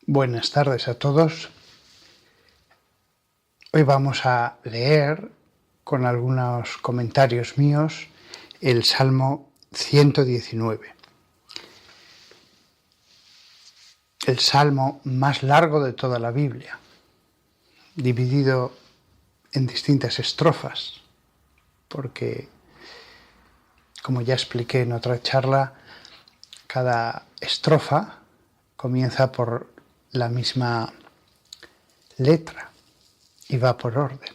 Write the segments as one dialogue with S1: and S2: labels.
S1: Buenas tardes a todos. Hoy vamos a leer con algunos comentarios míos el Salmo 119. El salmo más largo de toda la Biblia, dividido en distintas estrofas, porque, como ya expliqué en otra charla, cada estrofa comienza por la misma letra y va por orden.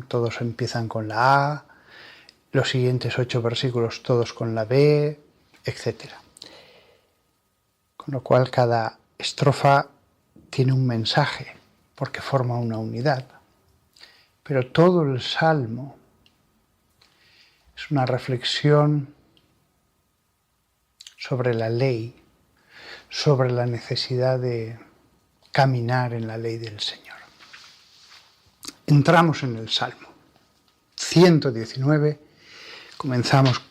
S1: Todos empiezan con la A, los siguientes 8 versículos todos con la B, etc. Con lo cual cada estrofa tiene un mensaje, porque forma una unidad. Pero todo el Salmo es una reflexión sobre la ley, sobre la necesidad de caminar en la ley del Señor. Entramos en el Salmo 119, comenzamos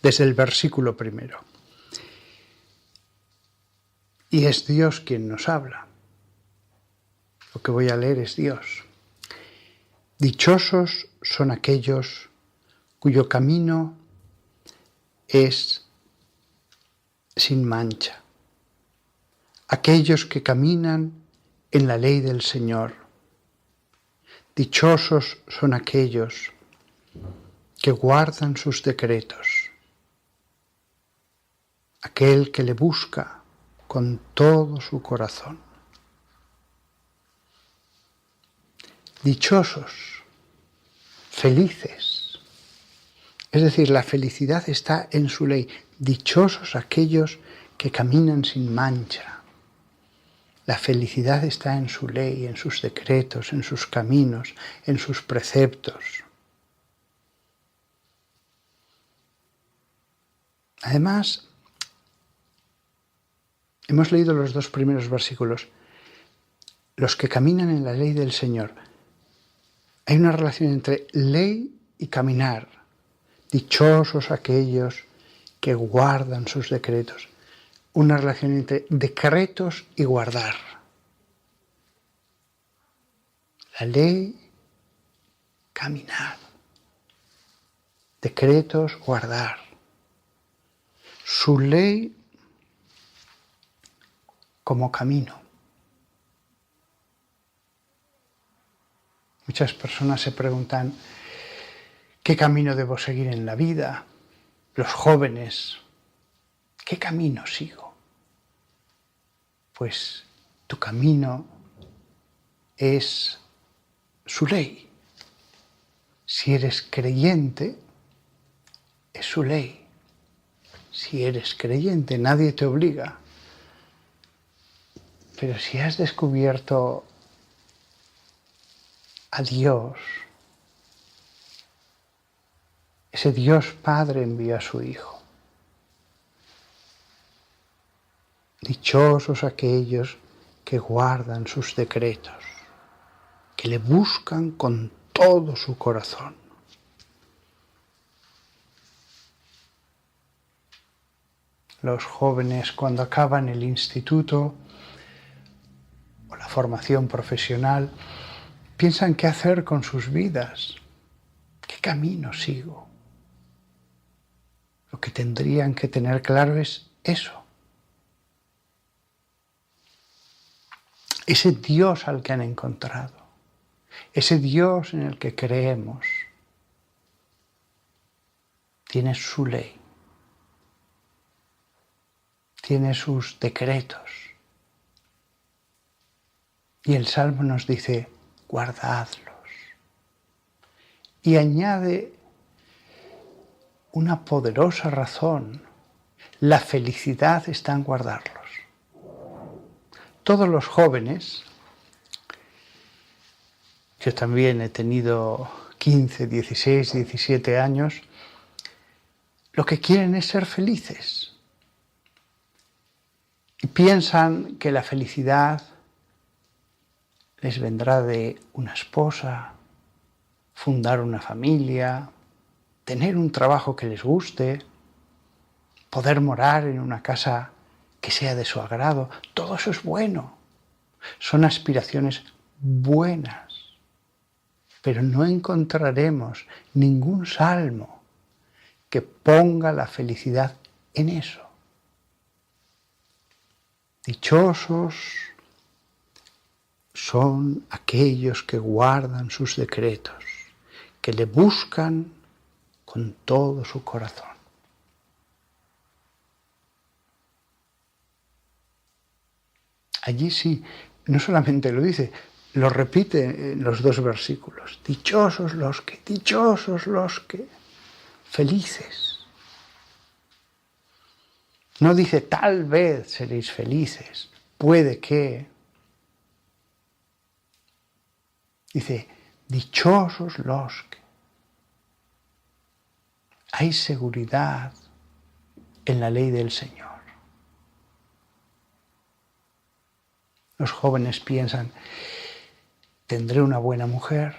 S1: desde el versículo primero. Y es Dios quien nos habla. Lo que voy a leer es Dios. Dichosos son aquellos cuyo camino es sin mancha, aquellos que caminan en la ley del Señor. Dichosos son aquellos que guardan sus decretos, aquel que le busca con todo su corazón. Dichosos, felices. Es decir, la felicidad está en su ley. Dichosos aquellos que caminan sin mancha. La felicidad está en su ley, en sus decretos, en sus caminos, en sus preceptos. Además, hemos leído los 2 primeros versículos. Los que caminan en la ley del Señor. Hay una relación entre ley y caminar. Dichosos aquellos que guardan sus decretos. Una relación entre decretos y guardar. La ley, caminar. Decretos, guardar. Su ley como camino. Muchas personas se preguntan, ¿qué camino debo seguir en la vida? Los jóvenes, ¿qué camino sigo? Pues tu camino es su ley. Si eres creyente, es su ley. Si eres creyente, nadie te obliga. Pero si has descubierto a Dios, ese Dios Padre envía a su Hijo. Dichosos aquellos que guardan sus decretos, que le buscan con todo su corazón. Los jóvenes, cuando acaban el instituto o la formación profesional, piensan qué hacer con sus vidas, qué camino sigo. Lo que tendrían que tener claro es eso. Ese Dios al que han encontrado, ese Dios en el que creemos, tiene su ley, tiene sus decretos. Y el Salmo nos dice, guardadlos. Y añade una poderosa razón. La felicidad está en guardarlos. Todos los jóvenes, yo también he tenido 15, 16, 17 años, lo que quieren es ser felices. Y piensan que la felicidad les vendrá de una esposa, fundar una familia, tener un trabajo que les guste, poder morar en una casa que sea de su agrado. Todo eso es bueno. Son aspiraciones buenas, pero no encontraremos ningún salmo que ponga la felicidad en eso. Dichosos son aquellos que guardan sus decretos, que le buscan con todo su corazón. Allí sí, no solamente lo dice, lo repite en los dos versículos. Dichosos los que, felices. No dice tal vez seréis felices, puede que. Dice, dichosos los que. Hay seguridad en la ley del Señor. Los jóvenes piensan, tendré una buena mujer,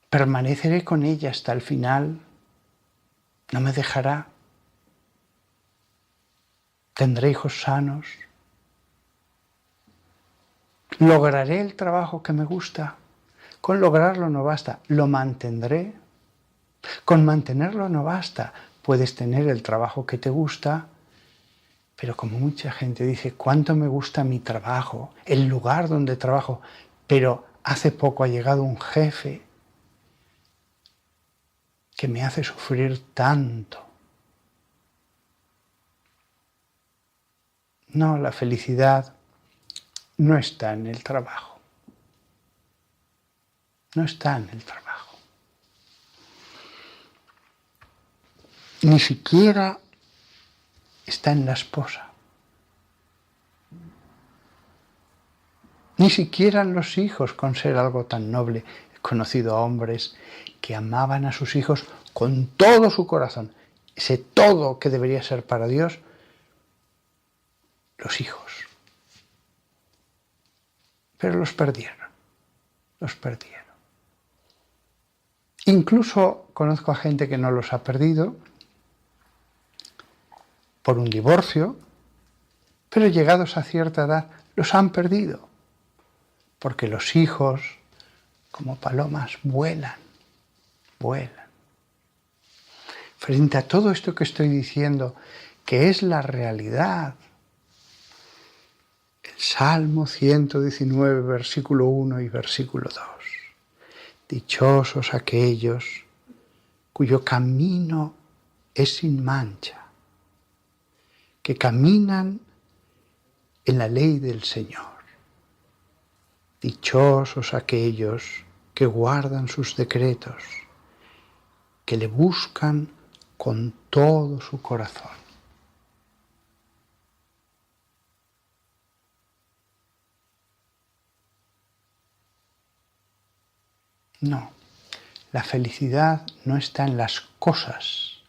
S1: permaneceré con ella hasta el final, no me dejará, tendré hijos sanos, lograré el trabajo que me gusta. Con lograrlo no basta, lo mantendré. Con mantenerlo no basta, puedes tener el trabajo que te gusta, pero como mucha gente dice, cuánto me gusta mi trabajo, el lugar donde trabajo, pero hace poco ha llegado un jefe que me hace sufrir tanto. No, la felicidad no está en el trabajo. No está en el trabajo. Ni siquiera está en la esposa. Ni siquiera en los hijos, con ser algo tan noble. He conocido a hombres que amaban a sus hijos con todo su corazón. Ese todo que debería ser para Dios, los hijos. Pero los perdieron. Los perdieron. Incluso conozco a gente que no los ha perdido por un divorcio, pero llegados a cierta edad los han perdido. Porque los hijos, como palomas, vuelan. Frente a todo esto que estoy diciendo, que es la realidad, el Salmo 119, versículo 1 y versículo 2. Dichosos aquellos cuyo camino es sin mancha, que caminan en la ley del Señor. Dichosos aquellos que guardan sus decretos, que le buscan con todo su corazón. No, la felicidad no está en las cosas,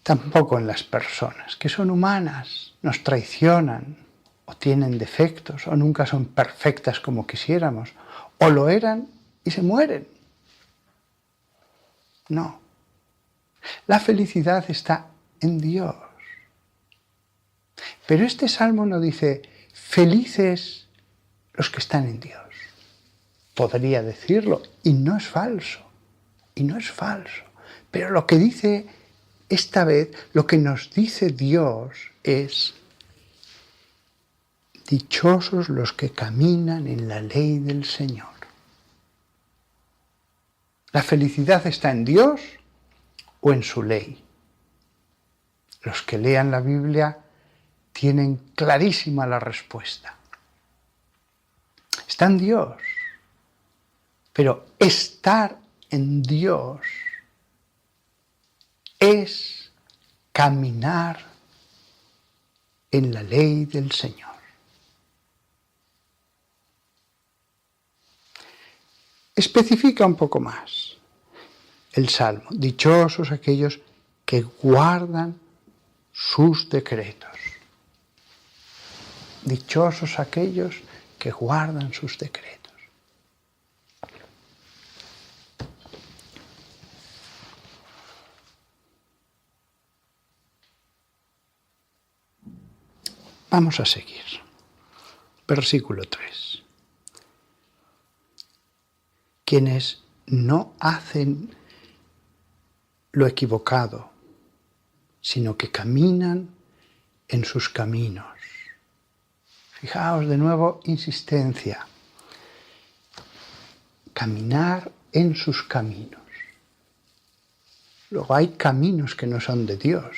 S1: tampoco en las personas, que son humanas, nos traicionan, o tienen defectos, o nunca son perfectas como quisiéramos, o lo eran y se mueren. No, la felicidad está en Dios. Pero este salmo no dice, felices los que están en Dios. Podría decirlo, y no es falso, Pero lo que dice esta vez, lo que nos dice Dios es, dichosos los que caminan en la ley del Señor. ¿La felicidad está en Dios o en su ley? Los que lean la Biblia tienen clarísima la respuesta. Está en Dios. Pero estar en Dios es caminar en la ley del Señor. Especifica un poco más el Salmo. Dichosos aquellos que guardan sus decretos. Dichosos aquellos que guardan sus decretos. Vamos a seguir. Versículo 3. Quienes no hacen lo equivocado, sino que caminan en sus caminos. Fijaos de nuevo, insistencia. Caminar en sus caminos. Luego hay caminos que no son de Dios.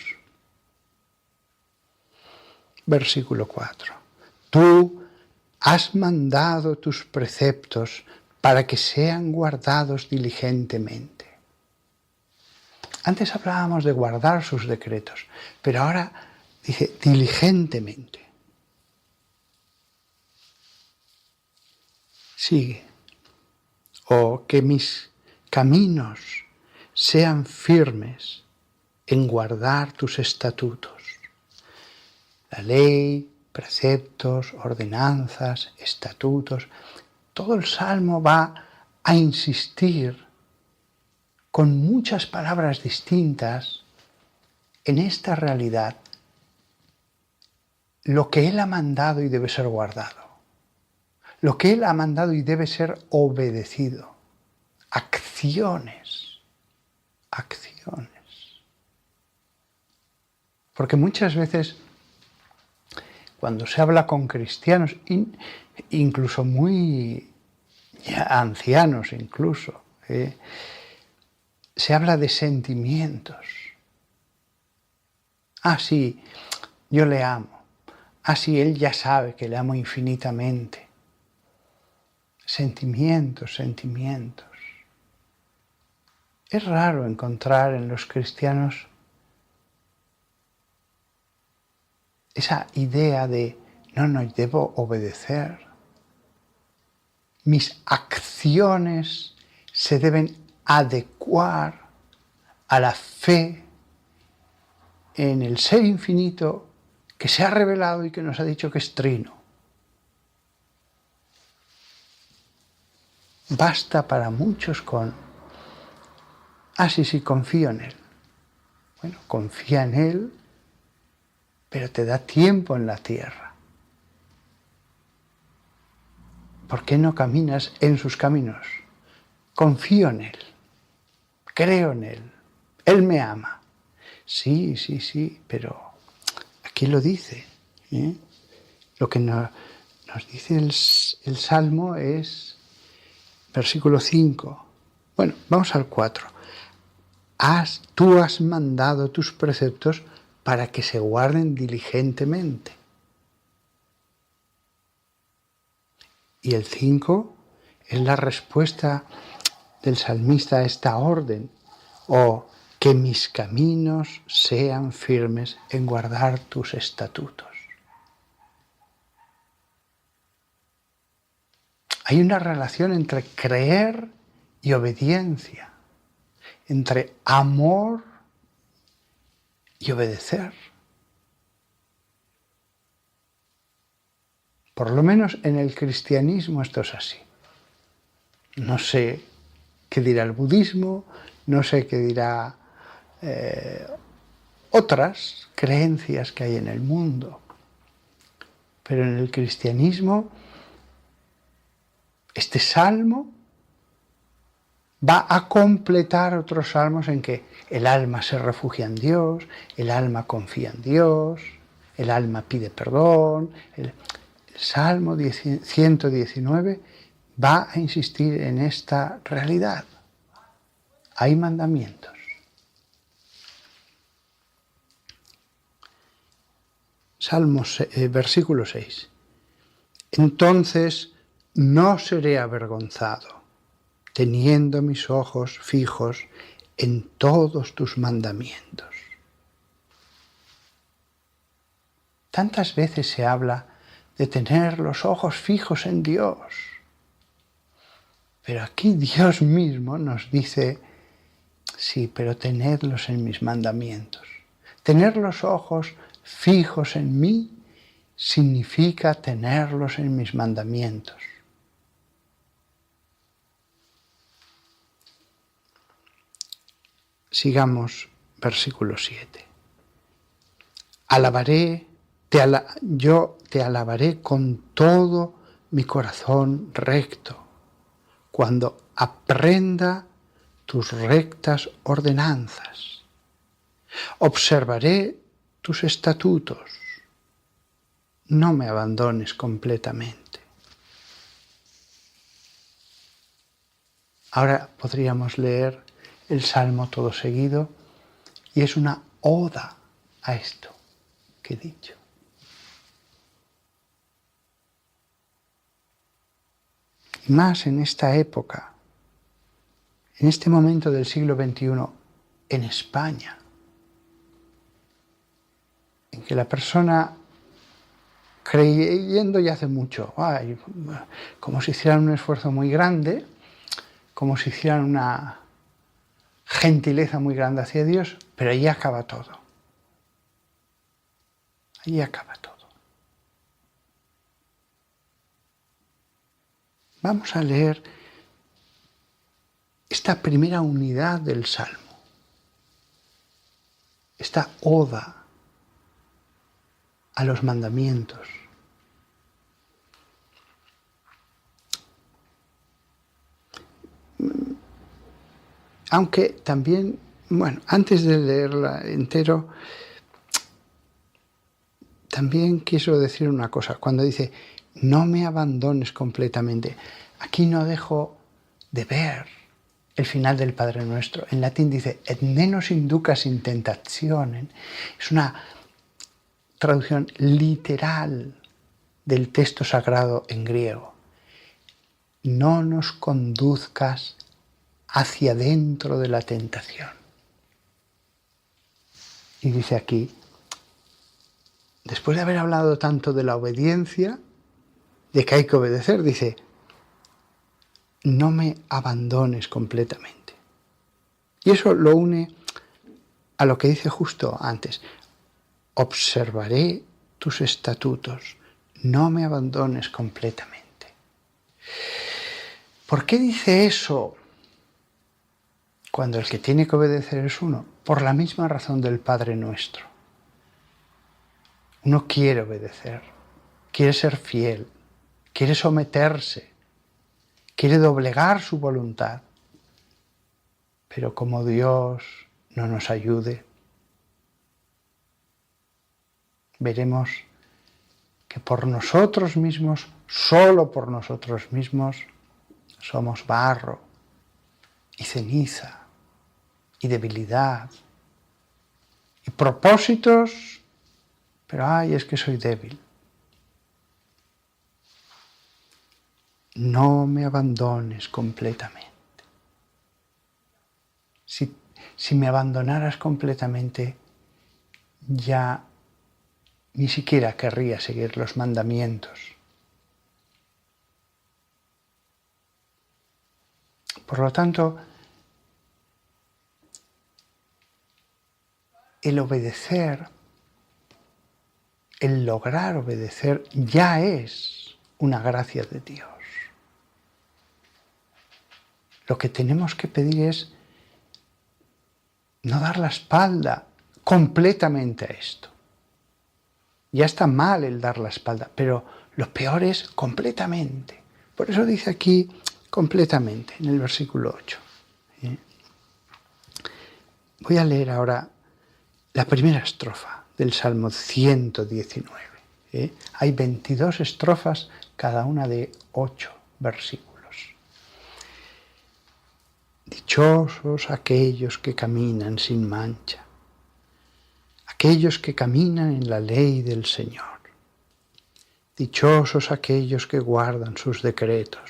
S1: Versículo 4. Tú has mandado tus preceptos para que sean guardados diligentemente. Antes hablábamos de guardar sus decretos, pero ahora dice diligentemente. Sigue. O que mis caminos sean firmes en guardar tus estatutos. La ley, preceptos, ordenanzas, estatutos, todo el Salmo va a insistir con muchas palabras distintas en esta realidad, lo que Él ha mandado y debe ser guardado, lo que Él ha mandado y debe ser obedecido, acciones. Porque muchas veces cuando se habla con cristianos, incluso muy ancianos incluso, se habla de sentimientos. Ah, sí, yo le amo. Ah, sí, él ya sabe que le amo infinitamente. Sentimientos. Es raro encontrar en los cristianos esa idea de, no, debo obedecer. Mis acciones se deben adecuar a la fe en el ser infinito que se ha revelado y que nos ha dicho que es trino. Basta para muchos con, sí, confío en Él. Bueno, confía en Él, pero te da tiempo en la tierra. ¿Por qué no caminas en sus caminos? Confío en Él, creo en Él, Él me ama. Sí, pero aquí lo dice. Lo que nos dice el Salmo es, versículo 5. Bueno, vamos al 4. Tú has mandado tus preceptos para que se guarden diligentemente. Y el 5 es la respuesta del salmista a esta orden, o que mis caminos sean firmes en guardar tus estatutos. Hay una relación entre creer y obediencia, entre amor y obedecer. Por lo menos en el cristianismo esto es así. No sé qué dirá el budismo, no sé qué dirá otras creencias que hay en el mundo. Pero en el cristianismo, este salmo va a completar otros salmos en que el alma se refugia en Dios, el alma confía en Dios, el alma pide perdón. El Salmo 119 va a insistir en esta realidad. Hay mandamientos. Versículo 6. Entonces no seré avergonzado, teniendo mis ojos fijos en todos tus mandamientos. Tantas veces se habla de tener los ojos fijos en Dios. Pero aquí Dios mismo nos dice, sí, pero tenedlos en mis mandamientos. Tener los ojos fijos en mí significa tenerlos en mis mandamientos. Sigamos versículo 7. Yo te alabaré con todo mi corazón recto, cuando aprenda tus rectas ordenanzas. Observaré tus estatutos. No me abandones completamente. Ahora podríamos leer el Salmo todo seguido y es una oda a esto que he dicho. Y más en esta época, en este momento del siglo XXI, en España, en que la persona, creyendo ya hace mucho, como si hicieran un esfuerzo muy grande, como si hicieran una gentileza muy grande hacia Dios, pero ahí acaba todo. Ahí acaba todo. Vamos a leer esta primera unidad del Salmo, esta oda a los mandamientos. Aunque también, antes de leerla entero, también quiso decir una cosa. Cuando dice, no me abandones completamente, aquí no dejo de ver el final del Padre Nuestro. En latín dice, et ne nos inducas in tentationem. Es una traducción literal del texto sagrado en griego. No nos conduzcas hacia dentro de la tentación. Y dice aquí, después de haber hablado tanto de la obediencia, de que hay que obedecer, dice, no me abandones completamente. Y eso lo une a lo que dice justo antes. Observaré tus estatutos, no me abandones completamente. ¿Por qué dice eso cuando el que tiene que obedecer es uno? Por la misma razón del Padre Nuestro. Uno quiere obedecer, quiere ser fiel, quiere someterse, quiere doblegar su voluntad. Pero como Dios no nos ayude, veremos que por nosotros mismos, solo por nosotros mismos, somos barro y ceniza y debilidad y propósitos, pero es que soy débil. No me abandones completamente. Si me abandonaras completamente, ya ni siquiera querría seguir los mandamientos. Por lo tanto, el obedecer, el lograr obedecer, ya es una gracia de Dios. Lo que tenemos que pedir es no dar la espalda completamente a esto. Ya está mal el dar la espalda, pero lo peor es completamente. Por eso dice aquí completamente, en el versículo 8. Voy a leer ahora la primera estrofa del Salmo 119. Hay 22 estrofas, cada una de 8 versículos. Dichosos aquellos que caminan sin mancha, aquellos que caminan en la ley del Señor. Dichosos aquellos que guardan sus decretos,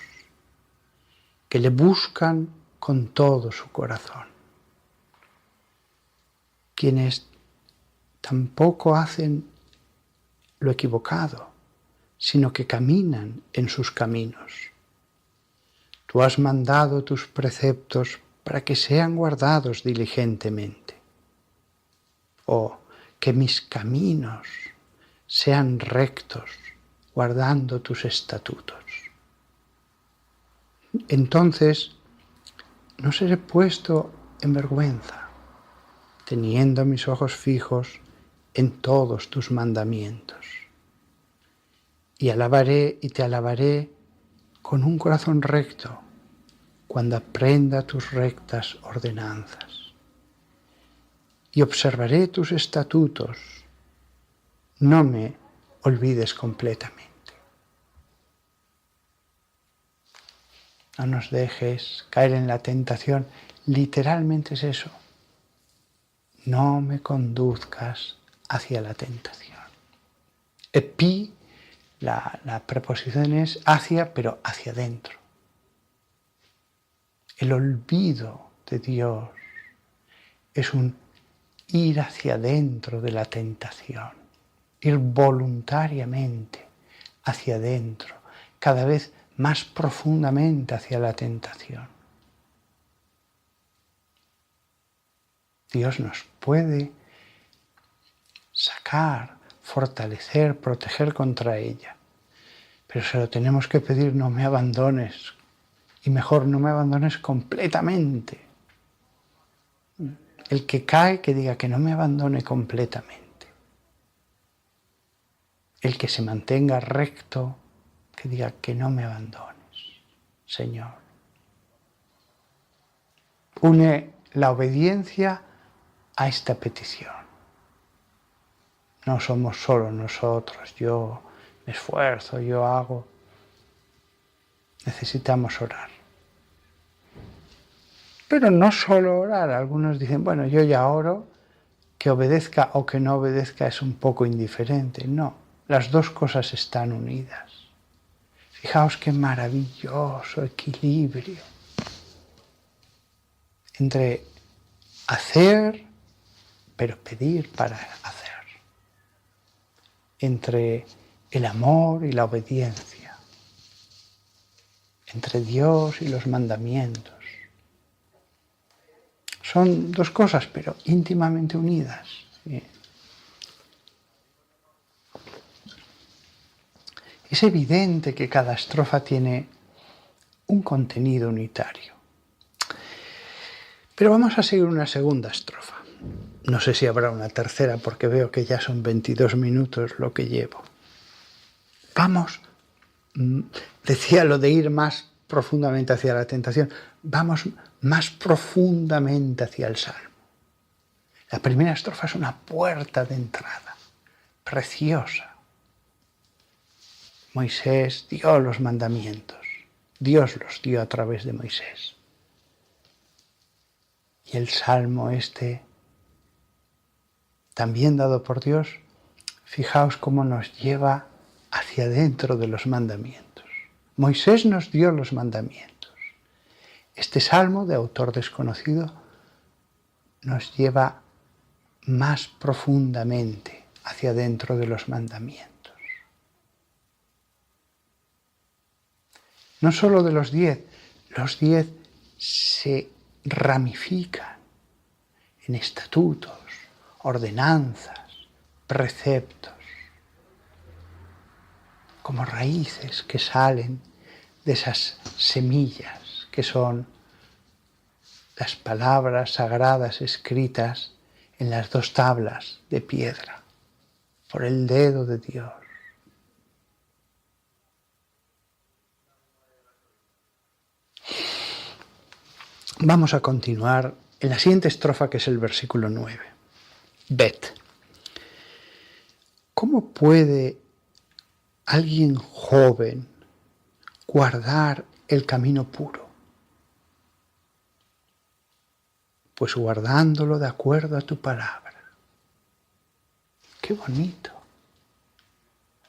S1: que le buscan con todo su corazón. Quienes tampoco hacen lo equivocado, sino que caminan en sus caminos. Tú has mandado tus preceptos para que sean guardados diligentemente. Oh, que mis caminos sean rectos, guardando tus estatutos. Entonces no seré puesto en vergüenza, teniendo mis ojos fijos en todos tus mandamientos. y alabaré y te alabaré con un corazón recto cuando aprenda tus rectas ordenanzas. Y observaré tus estatutos, no me olvides completamente. No nos dejes caer en la tentación, literalmente es eso. No me conduzcas hacia la tentación. Epi, la preposición es hacia, pero hacia adentro. El olvido de Dios es un ir hacia adentro de la tentación, ir voluntariamente hacia adentro, cada vez más profundamente hacia la tentación. Dios nos puede sacar, fortalecer, proteger contra ella, pero se lo tenemos que pedir: no me abandones, y mejor no me abandones completamente. El que cae, que diga que no me abandone completamente. El que se mantenga recto, que diga que no me abandones, Señor. Une la obediencia a esta petición. No somos solo nosotros, yo me esfuerzo, yo hago. Necesitamos orar. Pero no solo orar. Algunos dicen, bueno, yo ya oro, que obedezca o que no obedezca es un poco indiferente. No, las dos cosas están unidas. Fijaos qué maravilloso equilibrio entre hacer, pero pedir para hacer. Entre el amor y la obediencia. Entre Dios y los mandamientos. Son dos cosas, pero íntimamente unidas. ¿Sí? Es evidente que cada estrofa tiene un contenido unitario. Pero vamos a seguir una segunda estrofa. No sé si habrá una tercera porque veo que ya son 22 minutos lo que llevo. Vamos, decía lo de ir más profundamente hacia la tentación, vamos más profundamente hacia el Salmo. La primera estrofa es una puerta de entrada, preciosa. Moisés dio los mandamientos, Dios los dio a través de Moisés. Y el Salmo este, también dado por Dios, fijaos cómo nos lleva hacia dentro de los mandamientos. Moisés nos dio los mandamientos. Este Salmo, de autor desconocido, nos lleva más profundamente hacia dentro de los mandamientos. No solo de los 10 se ramifican en estatutos, ordenanzas, preceptos, como raíces que salen de esas semillas que son las palabras sagradas escritas en las dos tablas de piedra por el dedo de Dios. Vamos a continuar en la siguiente estrofa, que es el versículo 9. Bet. ¿Cómo puede alguien joven guardar el camino puro? Pues guardándolo de acuerdo a tu palabra. Qué bonito.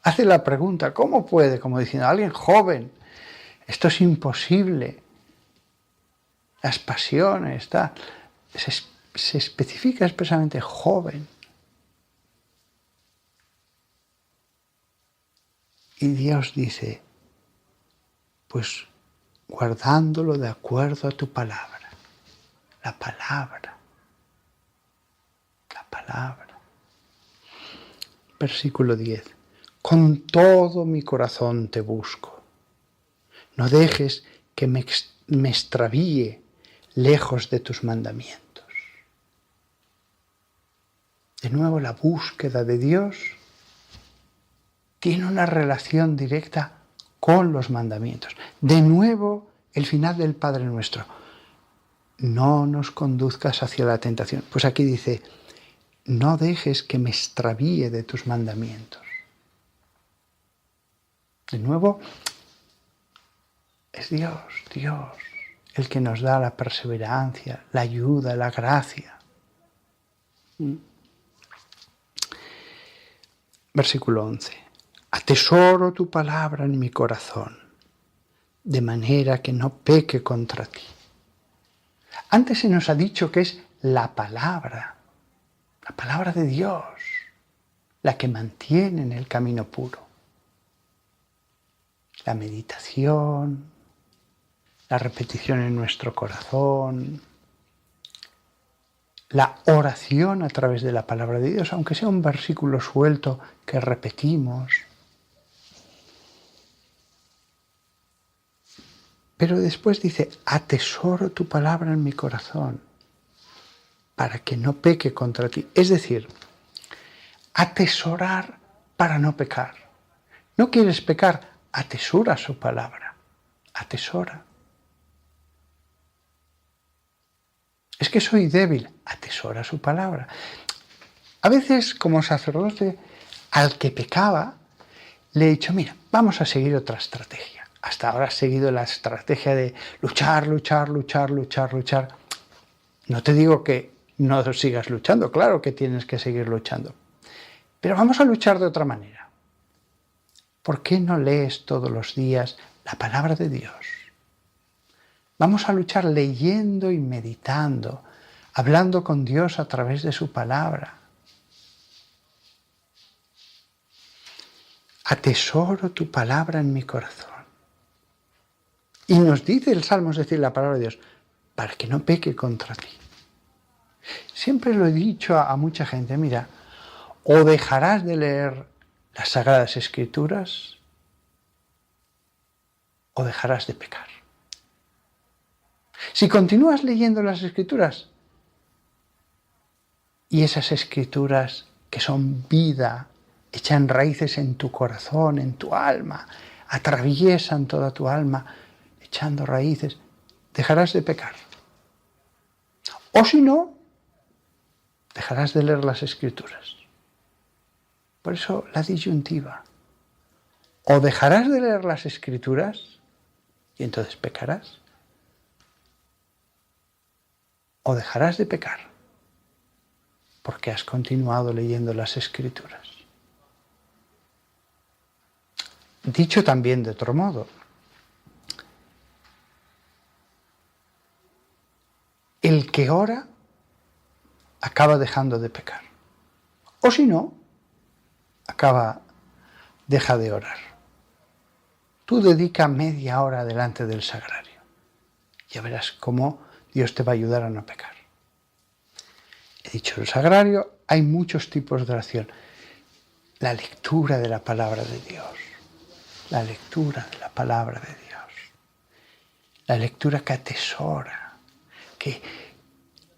S1: Hace la pregunta, ¿cómo puede? Como diciendo, alguien joven, esto es imposible. Las pasiones, tal. Se especifica expresamente joven. Y Dios dice, pues guardándolo de acuerdo a tu palabra. La palabra. La palabra. Versículo 10. Con todo mi corazón te busco. No dejes que me extravíe lejos de tus mandamientos. De nuevo la búsqueda de Dios tiene una relación directa con los mandamientos. De nuevo, el final del Padre Nuestro. No nos conduzcas hacia la tentación. Pues aquí dice, no dejes que me extravíe de tus mandamientos. De nuevo, es Dios, el que nos da la perseverancia, la ayuda, la gracia. Versículo 11. Atesoro tu palabra en mi corazón, de manera que no peque contra ti. Antes se nos ha dicho que es la palabra de Dios, la que mantiene en el camino puro. La meditación, la repetición en nuestro corazón, la oración a través de la palabra de Dios, aunque sea un versículo suelto que repetimos. Pero después dice, atesoro tu palabra en mi corazón, para que no peque contra ti. Es decir, atesorar para no pecar. ¿No quieres pecar? Atesora su palabra. Atesora. Es que soy débil. Atesora su palabra. A veces, como sacerdote, al que pecaba, le he dicho, mira, vamos a seguir otra estrategia. Hasta ahora has seguido la estrategia de luchar. No te digo que no sigas luchando, claro que tienes que seguir luchando. Pero vamos a luchar de otra manera. ¿Por qué no lees todos los días la palabra de Dios? Vamos a luchar leyendo y meditando, hablando con Dios a través de su palabra. Atesoro tu palabra en mi corazón. Y nos dice el Salmo, es decir, la palabra de Dios, para que no peque contra ti. Siempre lo he dicho a mucha gente, mira, o dejarás de leer las Sagradas Escrituras o dejarás de pecar. Si continúas leyendo las Escrituras y esas Escrituras que son vida, echan raíces en tu corazón, en tu alma, atraviesan toda tu alma, echando raíces, dejarás de pecar. O si no, dejarás de leer las Escrituras. Por eso la disyuntiva. O dejarás de leer las Escrituras y entonces pecarás. O dejarás de pecar porque has continuado leyendo las Escrituras. Dicho también de otro modo, el que ora acaba dejando de pecar. O si no, deja de orar. Tú dedica media hora delante del sagrario. Ya verás cómo Dios te va a ayudar a no pecar. He dicho el sagrario, hay muchos tipos de oración. La lectura de la palabra de Dios. La lectura de la palabra de Dios. La lectura que atesora, que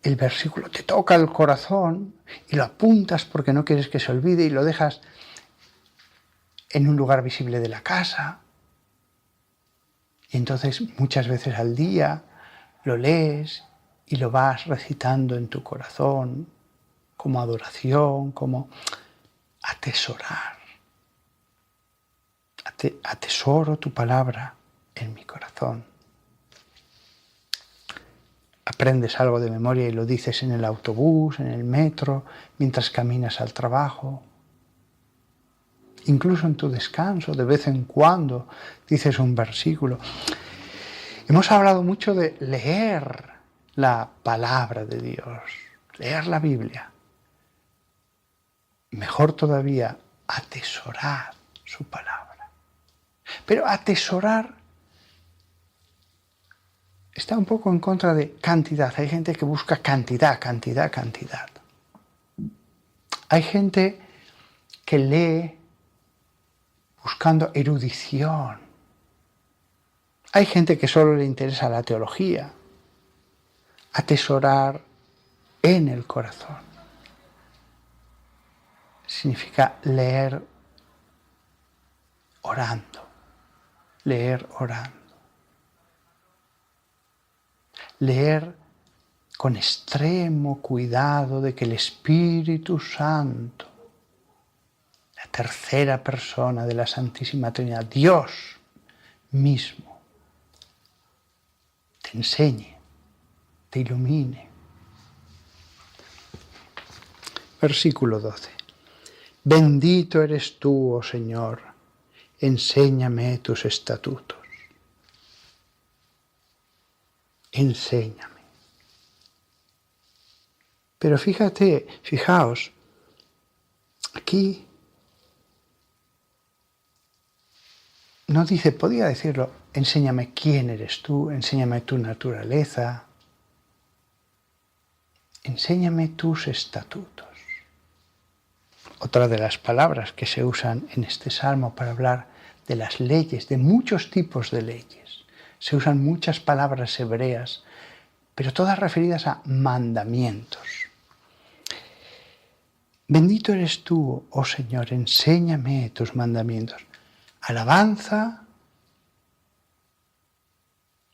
S1: el versículo te toca el corazón y lo apuntas porque no quieres que se olvide y lo dejas en un lugar visible de la casa. Y entonces muchas veces al día lo lees y lo vas recitando en tu corazón como adoración, como atesorar. Atesoro tu palabra en mi corazón. Aprendes algo de memoria y lo dices en el autobús, en el metro, mientras caminas al trabajo. Incluso en tu descanso, de vez en cuando, dices un versículo. Hemos hablado mucho de leer la palabra de Dios, leer la Biblia. Mejor todavía, atesorar su palabra. Pero atesorar está un poco en contra de cantidad. Hay gente que busca cantidad. Hay gente que lee buscando erudición. Hay gente que solo le interesa la teología. Atesorar en el corazón significa leer orando. Leer orando. Leer con extremo cuidado de que el Espíritu Santo, la tercera persona de la Santísima Trinidad, Dios mismo, te enseñe, te ilumine. Versículo 12. Bendito eres tú, oh Señor, enséñame tus estatutos. Enséñame. Pero fijaos, aquí no dice, podía decirlo, enséñame quién eres tú, enséñame tu naturaleza, enséñame tus estatutos. Otra de las palabras que se usan en este salmo para hablar de las leyes, de muchos tipos de leyes. Se usan muchas palabras hebreas, pero todas referidas a mandamientos. Bendito eres tú, oh Señor, enséñame tus mandamientos. Alabanza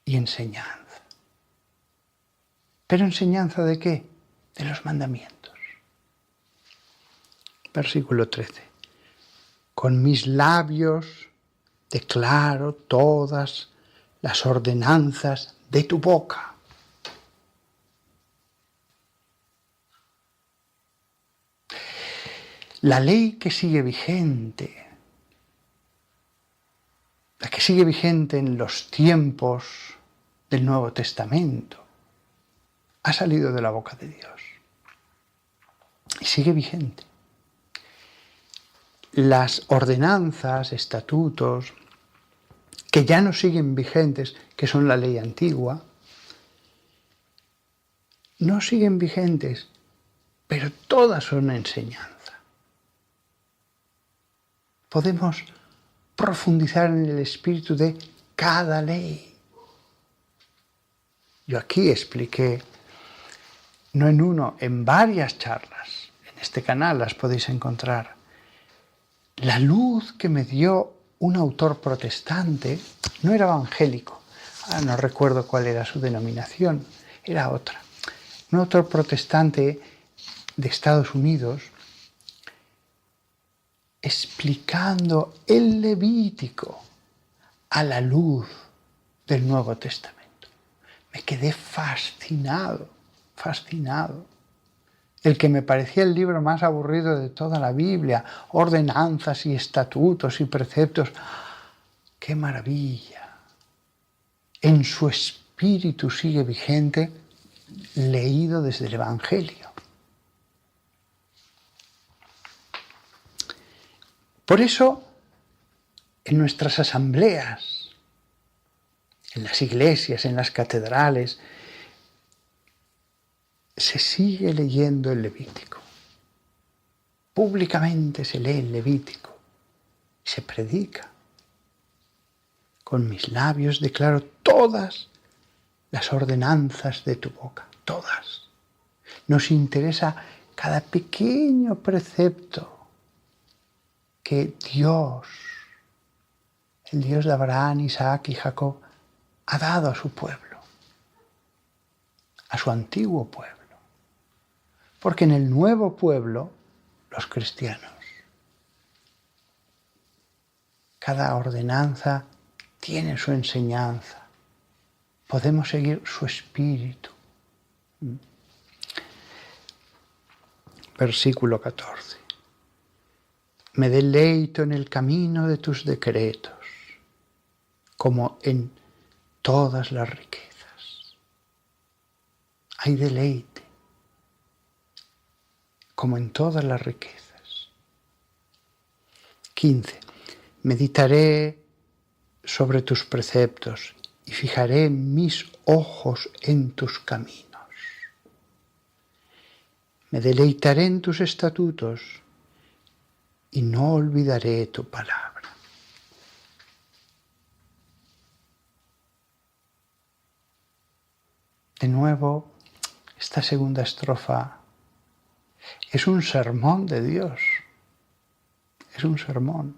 S1: y enseñanza. ¿Pero enseñanza de qué? De los mandamientos. Versículo 13. Con mis labios declaro todas las ordenanzas de tu boca. La ley que sigue vigente, la que sigue vigente en los tiempos del Nuevo Testamento, ha salido de la boca de Dios y sigue vigente. Las ordenanzas, estatutos, que ya no siguen vigentes, que son la ley antigua, no siguen vigentes, pero todas son enseñanza. Podemos profundizar en el espíritu de cada ley. Yo aquí expliqué, no en uno, en varias charlas, en este canal las podéis encontrar, la luz que me dio un autor protestante, no era evangélico, ahora no recuerdo cuál era su denominación, era otra. Un autor protestante de Estados Unidos explicando el Levítico a la luz del Nuevo Testamento. Me quedé fascinado. El que me parecía el libro más aburrido de toda la Biblia, ordenanzas y estatutos y preceptos. ¡Qué maravilla! En su espíritu sigue vigente, leído desde el Evangelio. Por eso, en nuestras asambleas, en las iglesias, en las catedrales, se sigue leyendo el Levítico. Públicamente se lee el Levítico y se predica. Con mis labios declaro todas las ordenanzas de tu boca, todas. Nos interesa cada pequeño precepto que Dios, el Dios de Abraham, Isaac y Jacob, ha dado a su pueblo, a su antiguo pueblo. Porque en el nuevo pueblo, los cristianos, cada ordenanza tiene su enseñanza. Podemos seguir su espíritu. Versículo 14. Me deleito en el camino de tus decretos, como en todas las riquezas. Hay deleite, como en todas las riquezas. 15. Meditaré sobre tus preceptos y fijaré mis ojos en tus caminos. Me deleitaré en tus estatutos y no olvidaré tu palabra. De nuevo, esta segunda estrofa es un sermón de Dios. Es un sermón.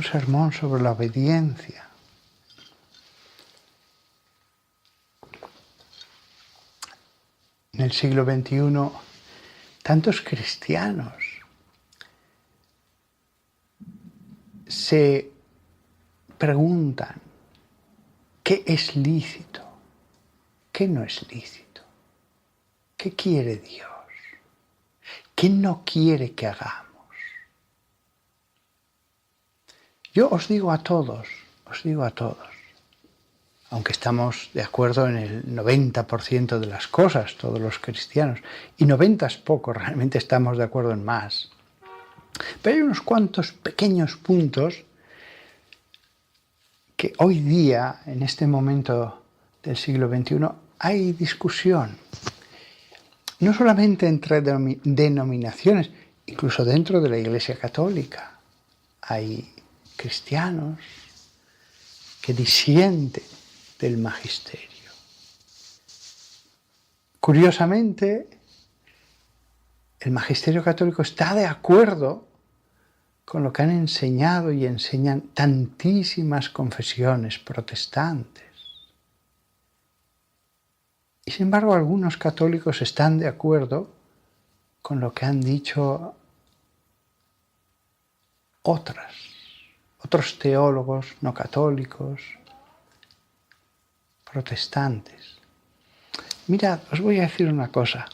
S1: un sermón sobre la obediencia. En el siglo XXI, tantos cristianos se preguntan qué es lícito, qué no es lícito, qué quiere Dios, qué no quiere que hagamos. Yo os digo a todos, aunque estamos de acuerdo en el 90% de las cosas, todos los cristianos, y 90 es poco, realmente estamos de acuerdo en más. Pero hay unos cuantos pequeños puntos que hoy día, en este momento del siglo XXI, hay discusión. No solamente entre denominaciones, incluso dentro de la Iglesia Católica. Hay cristianos que disienten del magisterio. Curiosamente, el magisterio católico está de acuerdo con lo que han enseñado y enseñan tantísimas confesiones protestantes. Y sin embargo, algunos católicos están de acuerdo con lo que han dicho otros teólogos no católicos, protestantes. Mirad, os voy a decir una cosa.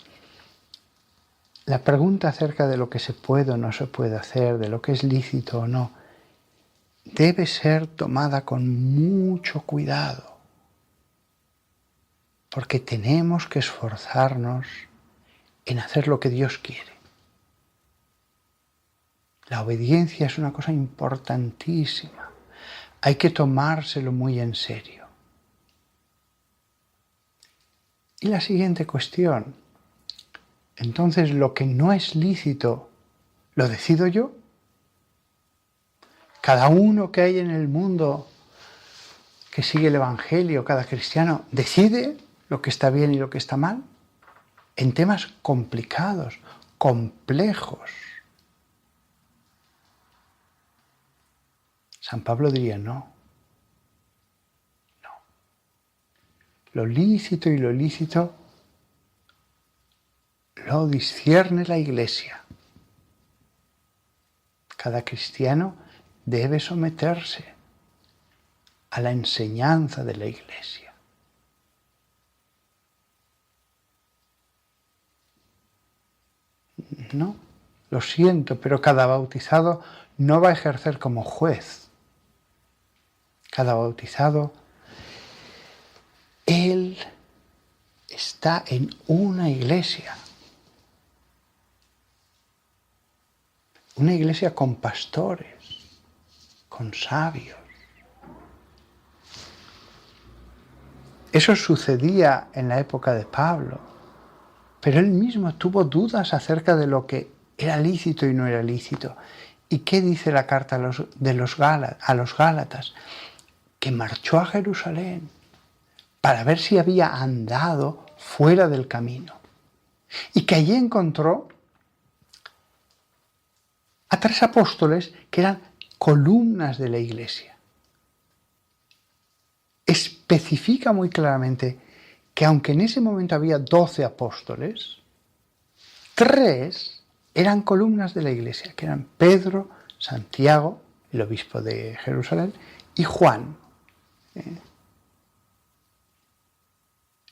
S1: La pregunta acerca de lo que se puede o no se puede hacer, de lo que es lícito o no, debe ser tomada con mucho cuidado, porque tenemos que esforzarnos en hacer lo que Dios quiere. La obediencia es una cosa importantísima. Hay que tomárselo muy en serio. Y la siguiente cuestión. Entonces, ¿lo que no es lícito, lo decido yo? Cada uno que hay en el mundo que sigue el Evangelio, cada cristiano, decide lo que está bien y lo que está mal en temas complicados, complejos. San Pablo diría no. Lo lícito y lo ilícito lo discierne la Iglesia. Cada cristiano debe someterse a la enseñanza de la Iglesia. No, lo siento, pero cada bautizado no va a ejercer como juez. Cada bautizado, él está en una iglesia. Una iglesia con pastores, con sabios. Eso sucedía en la época de Pablo, pero él mismo tuvo dudas acerca de lo que era lícito y no era lícito. ¿Y qué dice la carta a los Gálatas? Que marchó a Jerusalén para ver si había andado fuera del camino y que allí encontró a 3 apóstoles que eran columnas de la iglesia. Especifica muy claramente que aunque en ese momento había 12 apóstoles, 3 eran columnas de la iglesia, que eran Pedro, Santiago, el obispo de Jerusalén, y Juan.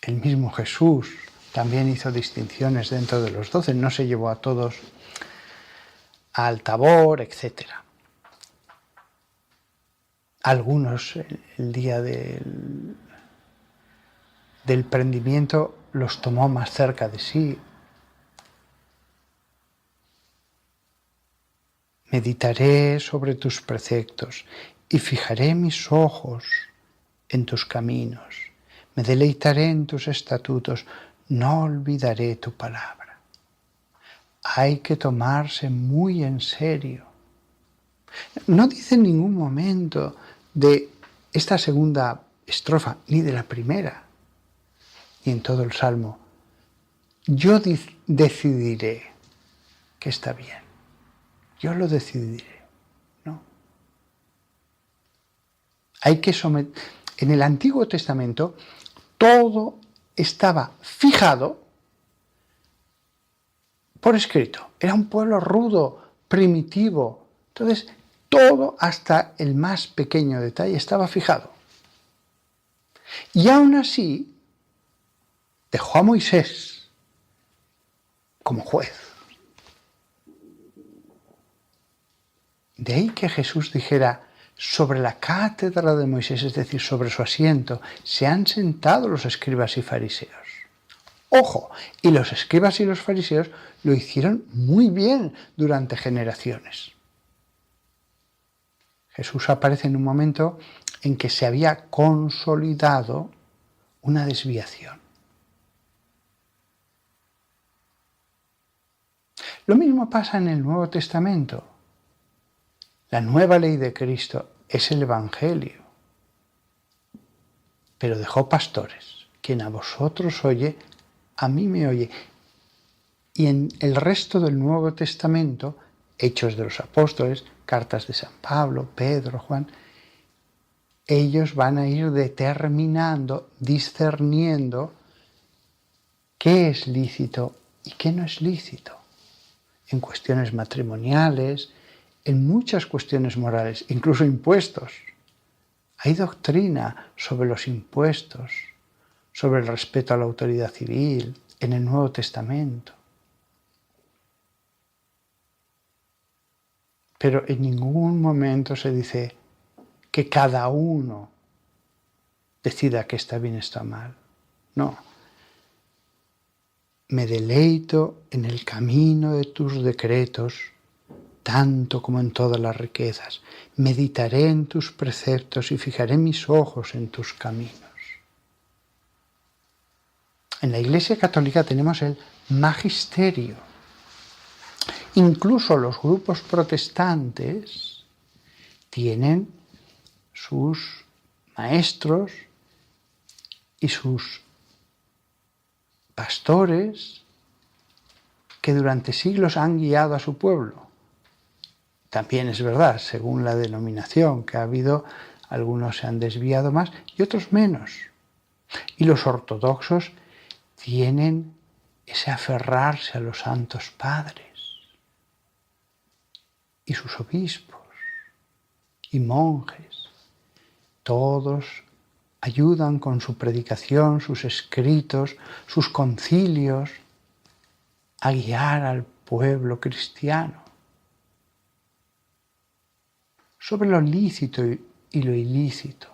S1: El mismo Jesús también hizo distinciones dentro de los 12, no se llevó a todos al Tabor, etc. Algunos el día del prendimiento los tomó más cerca de sí. Meditaré sobre tus preceptos y fijaré mis ojos en tus caminos. Me deleitaré en tus estatutos, no olvidaré tu palabra. Hay que tomarse muy en serio. No dice en ningún momento de esta segunda estrofa, ni de la primera, ni en todo el Salmo, yo decidiré que está bien. Yo lo decidiré. No. En el Antiguo Testamento todo estaba fijado por escrito. Era un pueblo rudo, primitivo. Entonces, todo, hasta el más pequeño detalle, estaba fijado. Y aún así, dejó a Moisés como juez. De ahí que Jesús dijera: sobre la cátedra de Moisés, es decir, sobre su asiento, se han sentado los escribas y fariseos. Ojo, y los escribas y los fariseos lo hicieron muy bien durante generaciones. Jesús aparece en un momento en que se había consolidado una desviación. Lo mismo pasa en el Nuevo Testamento. La nueva ley de Cristo es el Evangelio, pero dejó pastores. Quien a vosotros oye, a mí me oye. Y en el resto del Nuevo Testamento, Hechos de los Apóstoles, cartas de San Pablo, Pedro, Juan, ellos van a ir determinando, discerniendo qué es lícito y qué no es lícito. En cuestiones matrimoniales, en muchas cuestiones morales, incluso impuestos. Hay doctrina sobre los impuestos, sobre el respeto a la autoridad civil, en el Nuevo Testamento. Pero en ningún momento se dice que cada uno decida que está bien o está mal. No. Me deleito en el camino de tus decretos, tanto como en todas las riquezas. Meditaré en tus preceptos y fijaré mis ojos en tus caminos. En la Iglesia Católica tenemos el magisterio. Incluso los grupos protestantes tienen sus maestros y sus pastores que durante siglos han guiado a su pueblo. También es verdad, según la denominación que ha habido, algunos se han desviado más y otros menos. Y los ortodoxos tienen ese aferrarse a los santos padres y sus obispos y monjes. Todos ayudan con su predicación, sus escritos, sus concilios a guiar al pueblo cristiano sobre lo lícito y lo ilícito.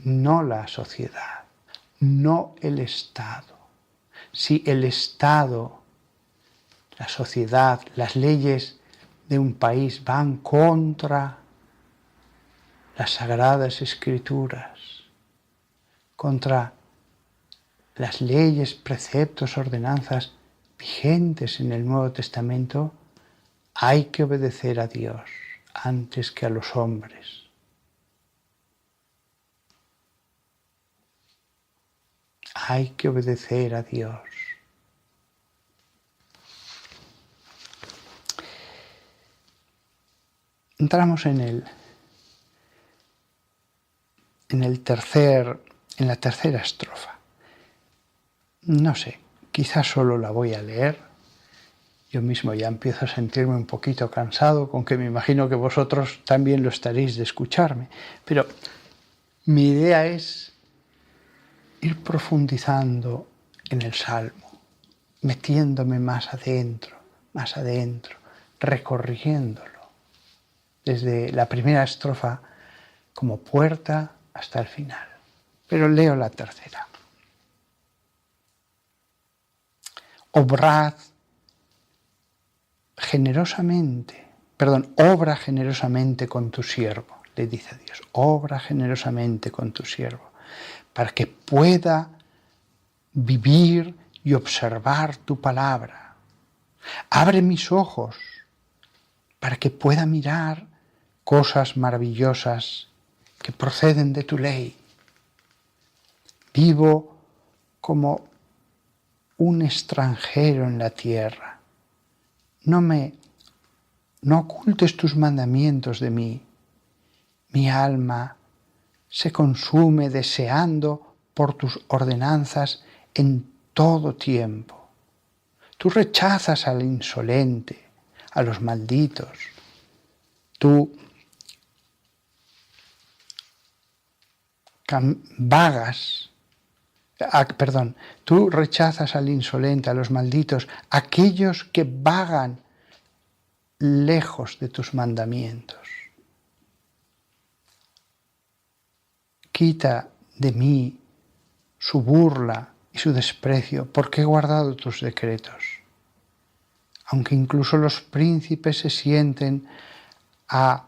S1: No la sociedad, no el Estado. Si el Estado, la sociedad, las leyes de un país van contra las sagradas escrituras, contra las leyes, preceptos, ordenanzas vigentes en el Nuevo Testamento, hay que obedecer a Dios antes que a los hombres. Hay que obedecer a Dios. Entramos en la tercera estrofa. No sé, quizás solo la voy a leer. Yo mismo ya empiezo a sentirme un poquito cansado, con que me imagino que vosotros también lo estaréis de escucharme. Pero mi idea es ir profundizando en el Salmo, metiéndome más adentro, recorriéndolo, desde la primera estrofa como puerta hasta el final. Pero leo la tercera. Obra generosamente con tu siervo, le dice a Dios, obra generosamente con tu siervo, para que pueda vivir y observar tu palabra. Abre mis ojos para que pueda mirar cosas maravillosas que proceden de tu ley. Vivo como un extranjero en la tierra. no ocultes tus mandamientos de mí. Mi alma se consume deseando por tus ordenanzas en todo tiempo. Tú rechazas al insolente, a los malditos. Tú tú rechazas al insolente, a los malditos, aquellos que vagan lejos de tus mandamientos. Quita de mí su burla y su desprecio, porque he guardado tus decretos. Aunque incluso los príncipes se sienten a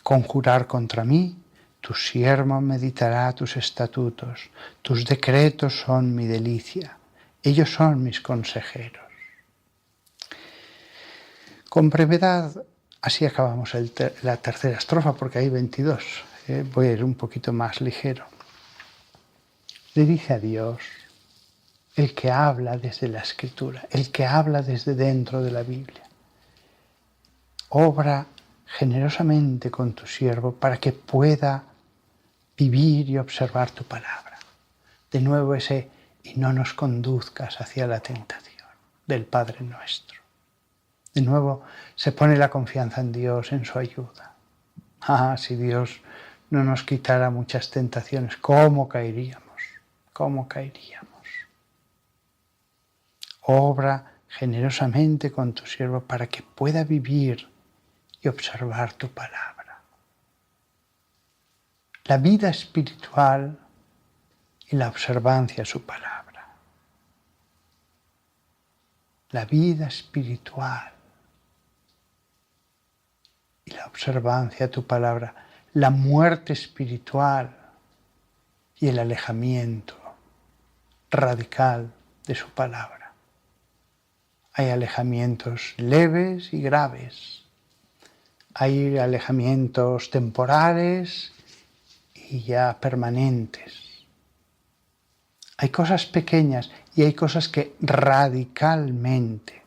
S1: conjurar contra mí, tu siervo meditará tus estatutos, tus decretos son mi delicia, ellos son mis consejeros. Con brevedad, así acabamos la tercera estrofa, porque hay 22. Voy a ir un poquito más ligero. Le dice a Dios, el que habla desde la Escritura, el que habla desde dentro de la Biblia. Obra generosamente con tu siervo para que pueda vivir y observar tu palabra. De nuevo ese, y no nos conduzcas hacia la tentación, del Padre nuestro. De nuevo se pone la confianza en Dios, en su ayuda. Si Dios no nos quitara muchas tentaciones, ¿cómo caeríamos? ¿Cómo caeríamos? Obra generosamente con tu siervo para que pueda vivir y observar tu palabra. La vida espiritual y la observancia a su palabra. La vida espiritual y la observancia a tu palabra. La muerte espiritual y el alejamiento radical de su palabra. Hay alejamientos leves y graves. Hay alejamientos temporales y ya permanentes. Hay cosas pequeñas y hay cosas que radicalmente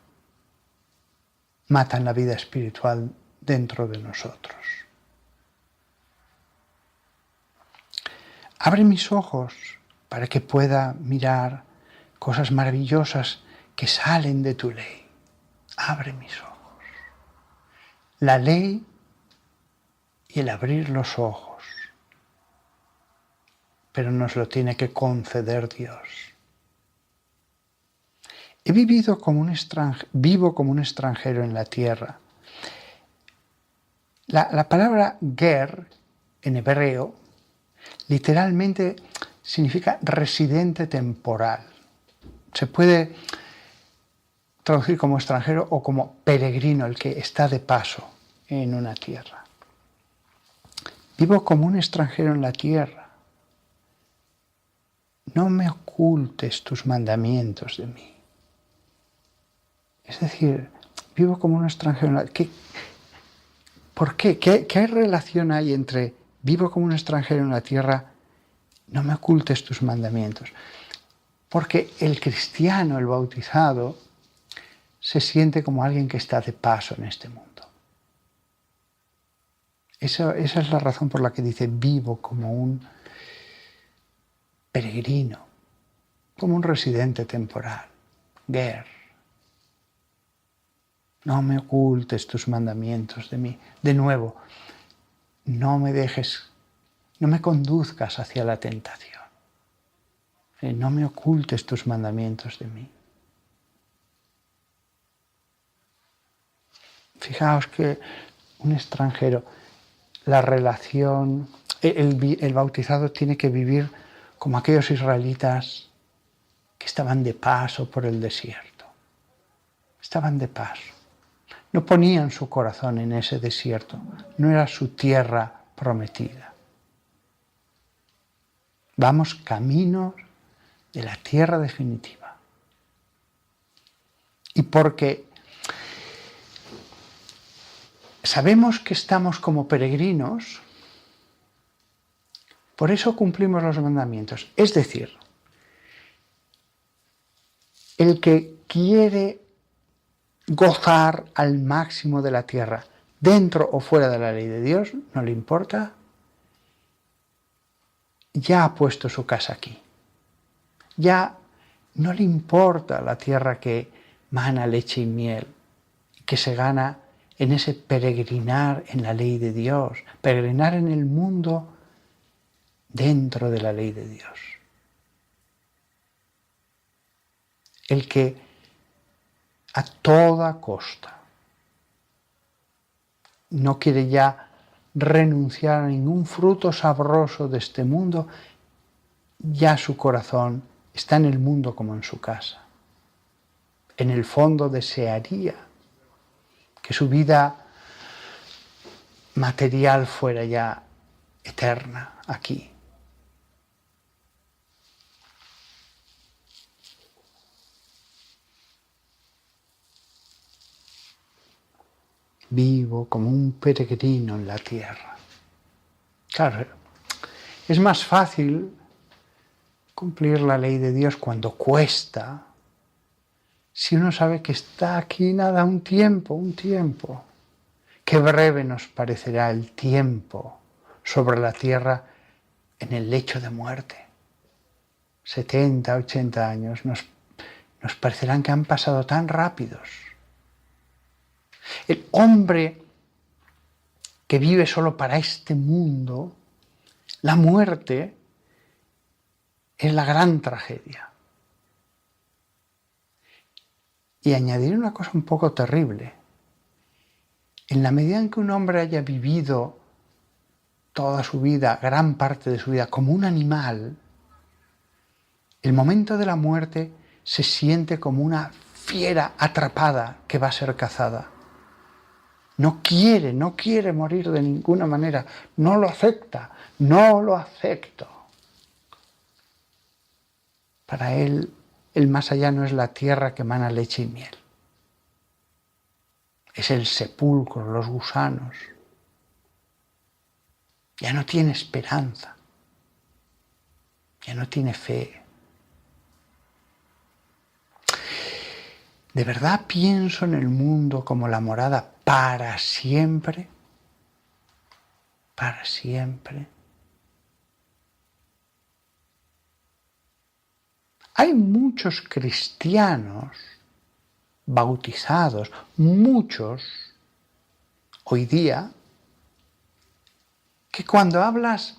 S1: matan la vida espiritual dentro de nosotros. Abre mis ojos para que pueda mirar cosas maravillosas que salen de tu ley. Abre mis ojos. La ley y el abrir los ojos, pero nos lo tiene que conceder Dios. Vivo como un extranjero en la tierra. La palabra ger en hebreo literalmente significa residente temporal. Se puede traducir como extranjero o como peregrino, el que está de paso en una tierra. Vivo como un extranjero en la tierra. No me ocultes tus mandamientos de mí. Es decir, vivo como un extranjero en la tierra. ¿Por qué? ¿Qué relación hay entre vivo como un extranjero en la tierra, no me ocultes tus mandamientos? Porque el cristiano, el bautizado, se siente como alguien que está de paso en este mundo. Esa es la razón por la que dice vivo como un peregrino, como un residente temporal. Ger. No me ocultes tus mandamientos de mí. De nuevo, no me conduzcas hacia la tentación. No me ocultes tus mandamientos de mí. Fijaos que un extranjero, la relación, el bautizado tiene que vivir como aquellos israelitas que estaban de paso por el desierto. Estaban de paso. No ponían su corazón en ese desierto. No era su tierra prometida. Vamos camino de la tierra definitiva. Y porque sabemos que estamos como peregrinos, por eso cumplimos los mandamientos. Es decir, el que quiere gozar al máximo de la tierra, dentro o fuera de la ley de Dios, no le importa, ya ha puesto su casa aquí. Ya no le importa la tierra que mana leche y miel, que se gana en ese peregrinar en la ley de Dios, peregrinar en el mundo dentro de la ley de Dios. El que a toda costa no quiere ya renunciar a ningún fruto sabroso de este mundo, ya su corazón está en el mundo como en su casa. En el fondo desearía que su vida material fuera ya eterna aquí. Vivo como un peregrino en la tierra. Claro, es más fácil cumplir la ley de Dios cuando cuesta, si uno sabe que está aquí nada, un tiempo. Qué breve nos parecerá el tiempo sobre la tierra en el lecho de muerte. 70, 80 años nos parecerán que han pasado tan rápidos. El hombre que vive solo para este mundo, la muerte es la gran tragedia. Y añadiré una cosa un poco terrible. En la medida en que un hombre haya vivido toda su vida, gran parte de su vida, como un animal, el momento de la muerte se siente como una fiera atrapada que va a ser cazada. No quiere morir de ninguna manera, no lo acepta, no lo acepto. Para él, el más allá no es la tierra que emana leche y miel. Es el sepulcro, los gusanos. Ya no tiene esperanza, ya no tiene fe. ¿De verdad pienso en el mundo como la morada para siempre? ¿Para siempre? Hay muchos cristianos bautizados, muchos hoy día, que cuando hablas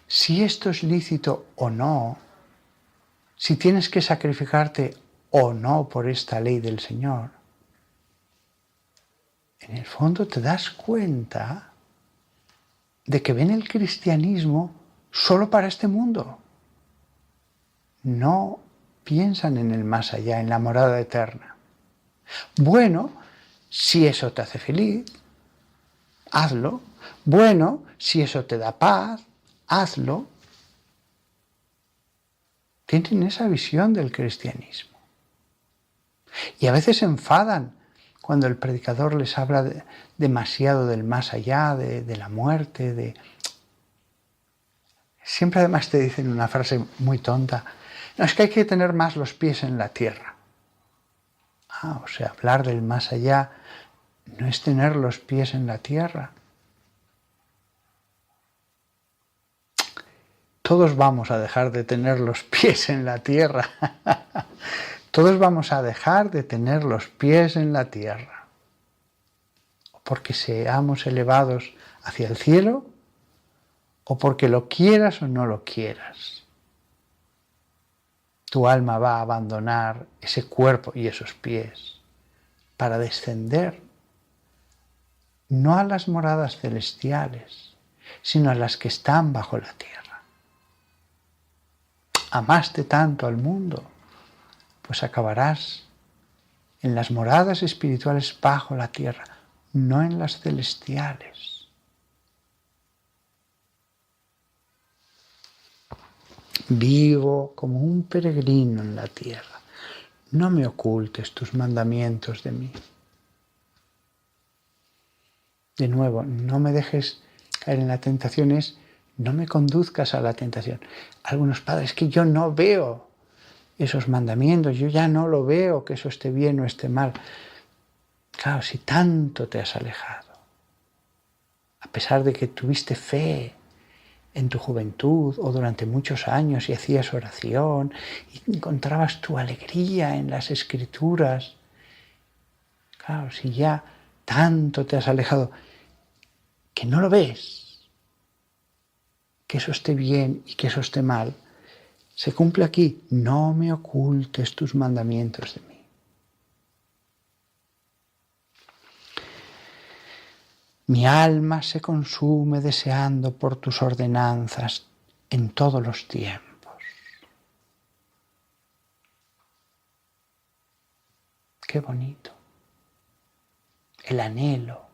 S1: si esto es lícito o no, si tienes que sacrificarte o no por esta ley del Señor, en el fondo te das cuenta de que ven el cristianismo solo para este mundo. No piensan en el más allá, en la morada eterna. Bueno, si eso te hace feliz, hazlo. Bueno, si eso te da paz, hazlo. Tienen esa visión del cristianismo. Y a veces se enfadan cuando el predicador les habla demasiado del más allá, de la muerte. Siempre además te dicen una frase muy tonta. No, es que hay que tener más los pies en la tierra. O sea, hablar del más allá no es tener los pies en la tierra. Todos vamos a dejar de tener los pies en la tierra. Todos vamos a dejar de tener los pies en la tierra. O porque seamos elevados hacia el cielo, o porque lo quieras o no lo quieras. Tu alma va a abandonar ese cuerpo y esos pies para descender no a las moradas celestiales, sino a las que están bajo la tierra. Amaste tanto al mundo, pues acabarás en las moradas espirituales bajo la tierra, no en las celestiales. Vivo como un peregrino en la tierra. No me ocultes tus mandamientos de mí. De nuevo, no me dejes caer en la tentación, no me conduzcas a la tentación. Algunos padres, que yo no veo esos mandamientos, yo ya no lo veo que eso esté bien o esté mal. Claro, si tanto te has alejado, a pesar de que tuviste fe en tu juventud o durante muchos años y hacías oración y encontrabas tu alegría en las Escrituras, claro, si ya tanto te has alejado que no lo ves, que eso esté bien y que eso esté mal, se cumple aquí: no me ocultes tus mandamientos de mí. Mi alma se consume deseando por tus ordenanzas en todos los tiempos. Qué bonito. El anhelo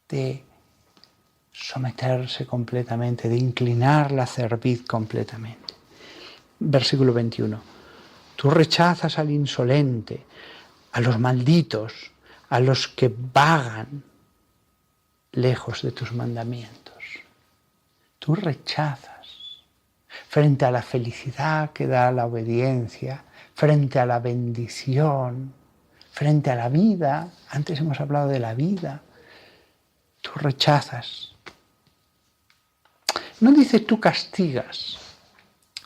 S1: de someterse completamente, de inclinar la cerviz completamente. Versículo 21. Tú rechazas al insolente, a los malditos, a los que vagan lejos de tus mandamientos. Tú rechazas frente a la felicidad que da la obediencia, frente a la bendición, frente a la vida. Antes hemos hablado de la vida. Tú rechazas. No dice tú castigas,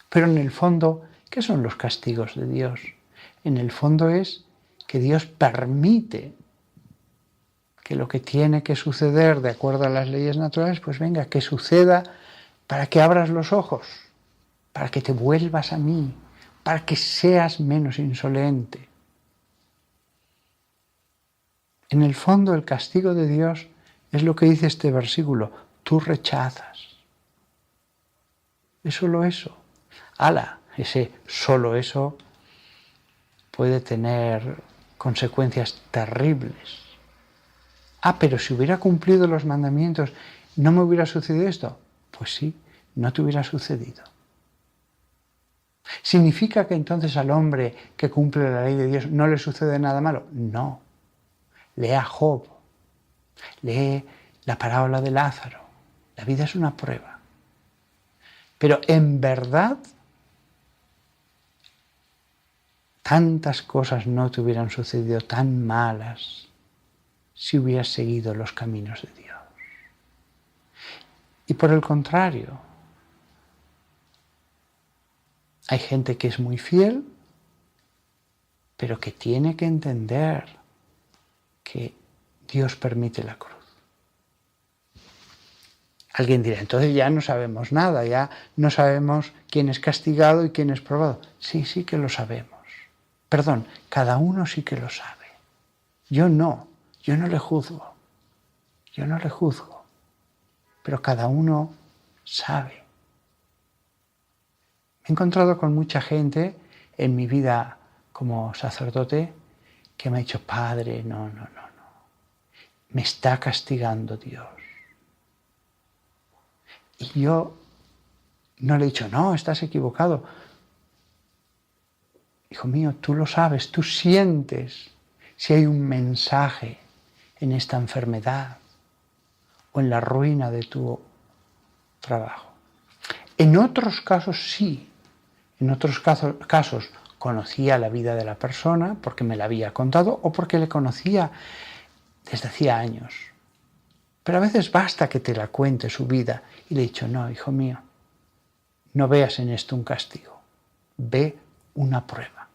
S1: pero en el fondo, ¿qué son los castigos de Dios? En el fondo es que Dios permite que lo que tiene que suceder de acuerdo a las leyes naturales, pues venga, que suceda para que abras los ojos, para que te vuelvas a mí, para que seas menos insolente. En el fondo, el castigo de Dios es lo que dice este versículo: tú rechazas. Es solo eso. Ese solo eso puede tener consecuencias terribles. Pero si hubiera cumplido los mandamientos, ¿no me hubiera sucedido esto? Pues sí, no te hubiera sucedido. ¿Significa que entonces al hombre que cumple la ley de Dios no le sucede nada malo? No. Lee a Job, lee la parábola de Lázaro. La vida es una prueba. Pero en verdad, tantas cosas no te hubieran sucedido tan malas si hubieras seguido los caminos de Dios. Y por el contrario, hay gente que es muy fiel, pero que tiene que entender que Dios permite la cruz. Alguien dirá, entonces ya no sabemos nada, ya no sabemos quién es castigado y quién es probado. Sí, sí que lo sabemos. Perdón, cada uno sí que lo sabe. Yo no le juzgo. Yo no le juzgo. Pero cada uno sabe. Me he encontrado con mucha gente en mi vida como sacerdote que me ha dicho: Padre, no. Me está castigando Dios. Y yo no le he dicho: no, estás equivocado. Hijo mío, tú lo sabes, tú sientes si hay un mensaje en esta enfermedad o en la ruina de tu trabajo. En otros casos sí. En otros casos conocía la vida de la persona porque me la había contado o porque le conocía desde hacía años. Pero a veces basta que te la cuente su vida y le he dicho: no, hijo mío, no veas en esto un castigo. Ve una prueba,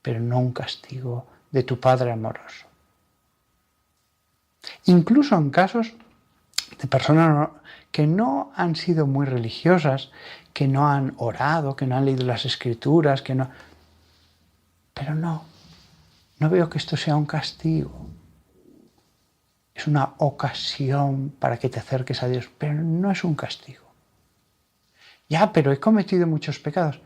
S1: pero no un castigo de tu Padre amoroso. Incluso en casos de personas que no han sido muy religiosas, que no han orado, que no han leído las Escrituras, pero no veo que esto sea un castigo. Es una ocasión para que te acerques a Dios, pero no es un castigo. Ya, pero he cometido muchos pecados.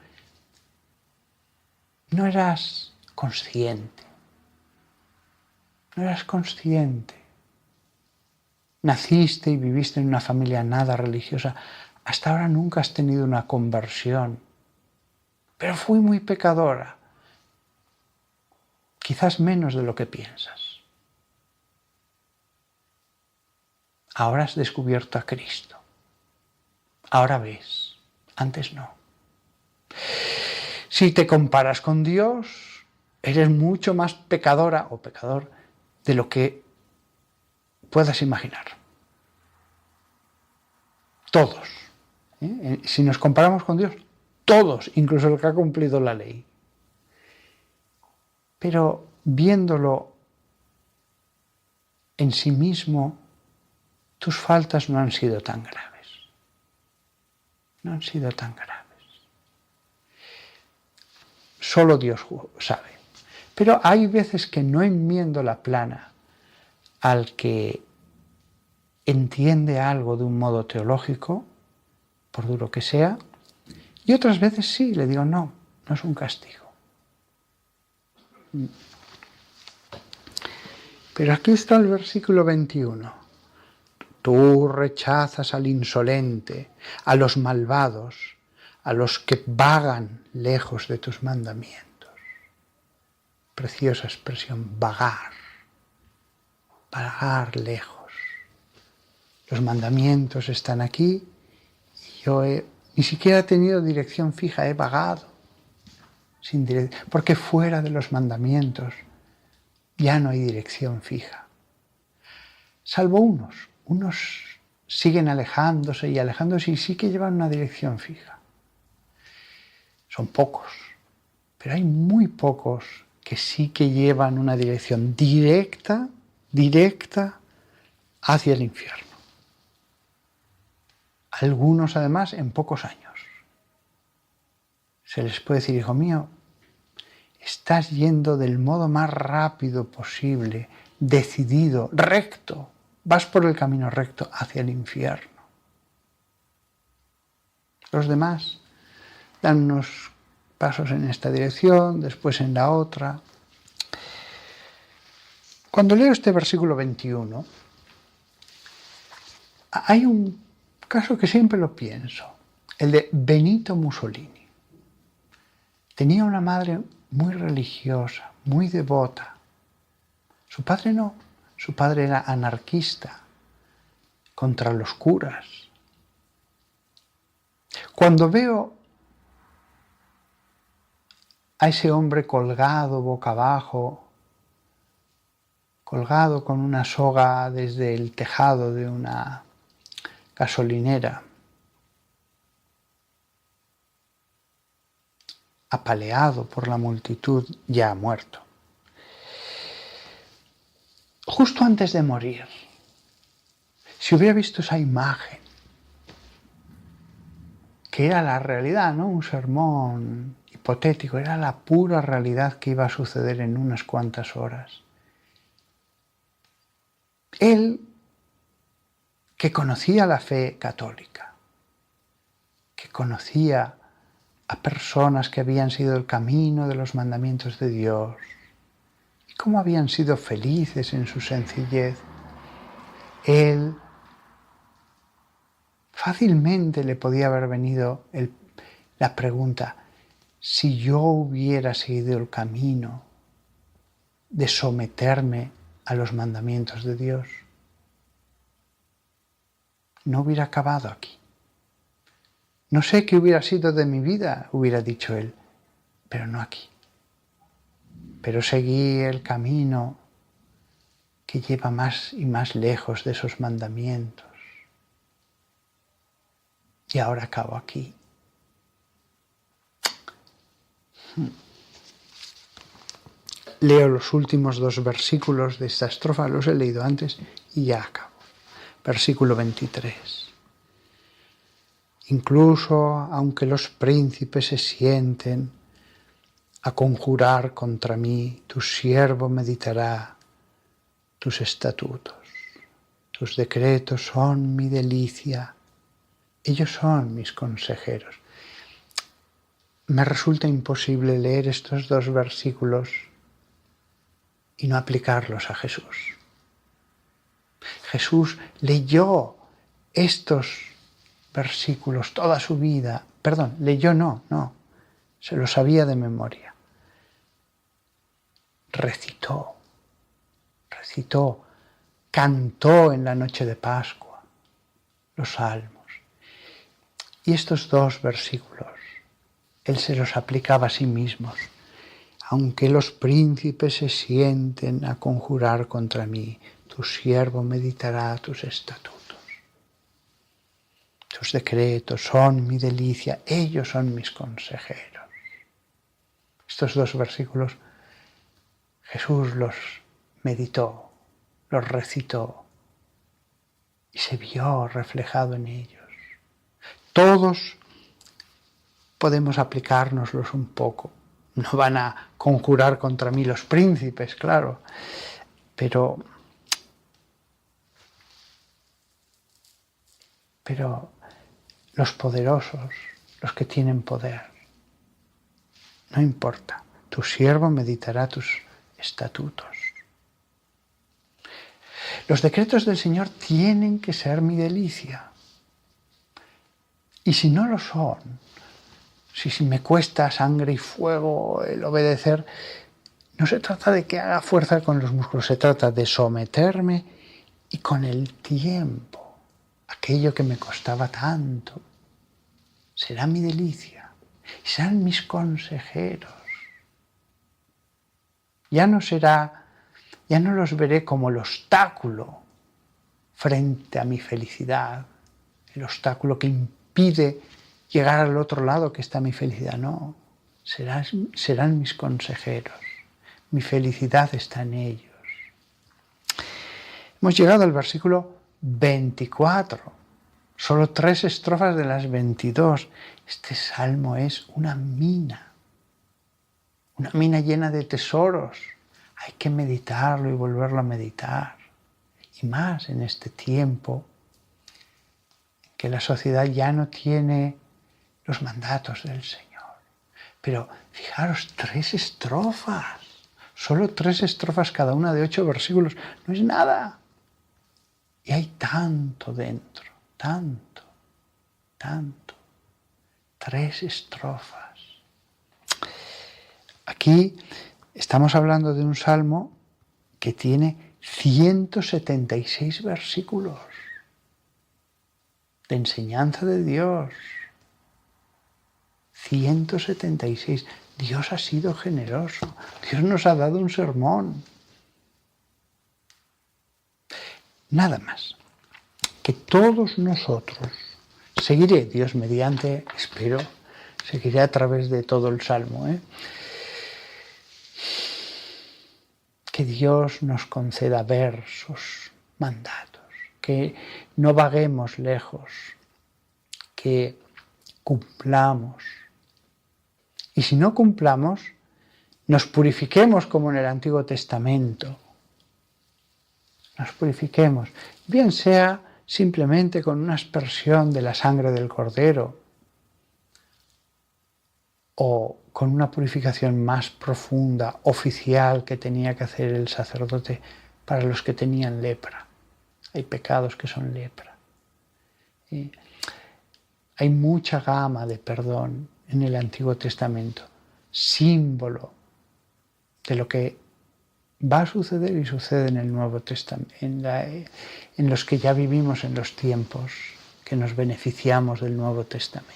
S1: No eras consciente. No eras consciente. Naciste y viviste en una familia nada religiosa. Hasta ahora nunca has tenido una conversión. Pero fui muy pecadora. Quizás menos de lo que piensas. Ahora has descubierto a Cristo. Ahora ves. Antes no. Si te comparas con Dios, eres mucho más pecadora o pecador de lo que puedas imaginar. Todos. Si nos comparamos con Dios, todos, incluso el que ha cumplido la ley. Pero viéndolo en sí mismo, tus faltas no han sido tan graves. No han sido tan graves. Solo Dios sabe. Pero hay veces que no enmiendo la plana al que entiende algo de un modo teológico, por duro que sea, y otras veces sí, le digo, no es un castigo. Pero aquí está el versículo 21. Tú rechazas al insolente, a los malvados, a los que vagan lejos de tus mandamientos. Preciosa expresión, vagar. Vagar lejos. Los mandamientos están aquí y yo ni siquiera he tenido dirección fija, he vagado. Porque fuera de los mandamientos ya no hay dirección fija. Salvo unos siguen alejándose y sí que llevan una dirección fija. Son pocos, pero hay muy pocos que sí que llevan una dirección directa hacia el infierno. Algunos además en pocos años. Se les puede decir, hijo mío, estás yendo del modo más rápido posible, decidido, recto. Vas por el camino recto hacia el infierno. Los demás dan unos pasos en esta dirección, después en la otra. Cuando leo este versículo 21, hay un caso que siempre lo pienso, el de Benito Mussolini. Tenía una madre muy religiosa, muy devota. Su padre no, su padre era anarquista, contra los curas. Cuando veo a ese hombre colgado boca abajo, colgado con una soga desde el tejado de una gasolinera, apaleado por la multitud, ya muerto. Justo antes de morir, si hubiera visto esa imagen, que era la realidad, no un sermón hipotético, era la pura realidad que iba a suceder en unas cuantas horas. Él, que conocía la fe católica, que conocía a personas que habían seguido el camino de los mandamientos de Dios, y cómo habían sido felices en su sencillez, él fácilmente le podía haber venido la pregunta, si yo hubiera seguido el camino de someterme a los mandamientos de Dios, no hubiera acabado aquí. No sé qué hubiera sido de mi vida, hubiera dicho él, pero no aquí. Pero seguí el camino que lleva más y más lejos de esos mandamientos. Y ahora acabo aquí. Leo los últimos 2 versículos de esta estrofa, los he leído antes y ya acabo. Versículo 23. Incluso aunque los príncipes se sienten a conjurar contra mí, tu siervo meditará tus estatutos. Tus decretos son mi delicia, ellos son mis consejeros. Me resulta imposible leer estos 2 versículos y no aplicarlos a Jesús. Jesús leyó estos versículos toda su vida. Perdón, leyó no, se los sabía de memoria. Recitó, cantó en la noche de Pascua los salmos. Y estos 2 versículos, él se los aplicaba a sí mismo. Aunque los príncipes se sienten a conjurar contra mí, tu siervo meditará tus estatutos. Tus decretos son mi delicia, ellos son mis consejeros. Estos dos versículos Jesús los meditó, los recitó y se vio reflejado en ellos. Todos podemos aplicárnoslos un poco. No van a conjurar contra mí los príncipes, claro, pero los poderosos, los que tienen poder, no importa, tu siervo meditará tus estatutos. Los decretos del Señor tienen que ser mi delicia. Y si no lo son, si me cuesta sangre y fuego el obedecer, no se trata de que haga fuerza con los músculos, se trata de someterme y con el tiempo, aquello que me costaba tanto, será mi delicia, serán mis consejeros. Ya no los veré como el obstáculo frente a mi felicidad, el obstáculo que impide llegar al otro lado que está mi felicidad. No, serán mis consejeros. Mi felicidad está en ellos. Hemos llegado al versículo 24. Solo 3 estrofas de las 22. Este salmo es una mina llena de tesoros. Hay que meditarlo y volverlo a meditar. Y más en este tiempo en que la sociedad ya no tiene los mandatos del Señor. Pero fijaros, 3 estrofas. Solo 3 estrofas, cada una de 8 versículos. No es nada. Y hay tanto dentro, tanto. 3 estrofas. Aquí estamos hablando de un salmo que tiene 176 versículos de enseñanza de Dios. 176. Dios ha sido generoso. Dios nos ha dado un sermón. Nada más. Que todos nosotros, seguiré, Dios mediante, espero, seguiré a través de todo el salmo, que Dios nos conceda ver sus mandatos, que no vaguemos lejos, que cumplamos. Y si no cumplamos, nos purifiquemos como en el Antiguo Testamento. Nos purifiquemos, bien sea simplemente con una aspersión de la sangre del Cordero o con una purificación más profunda, oficial, que tenía que hacer el sacerdote para los que tenían lepra. Hay pecados que son lepra. Y hay mucha gama de perdón en el Antiguo Testamento, símbolo de lo que va a suceder y sucede en el Nuevo Testamento, en los que ya vivimos en los tiempos que nos beneficiamos del Nuevo Testamento.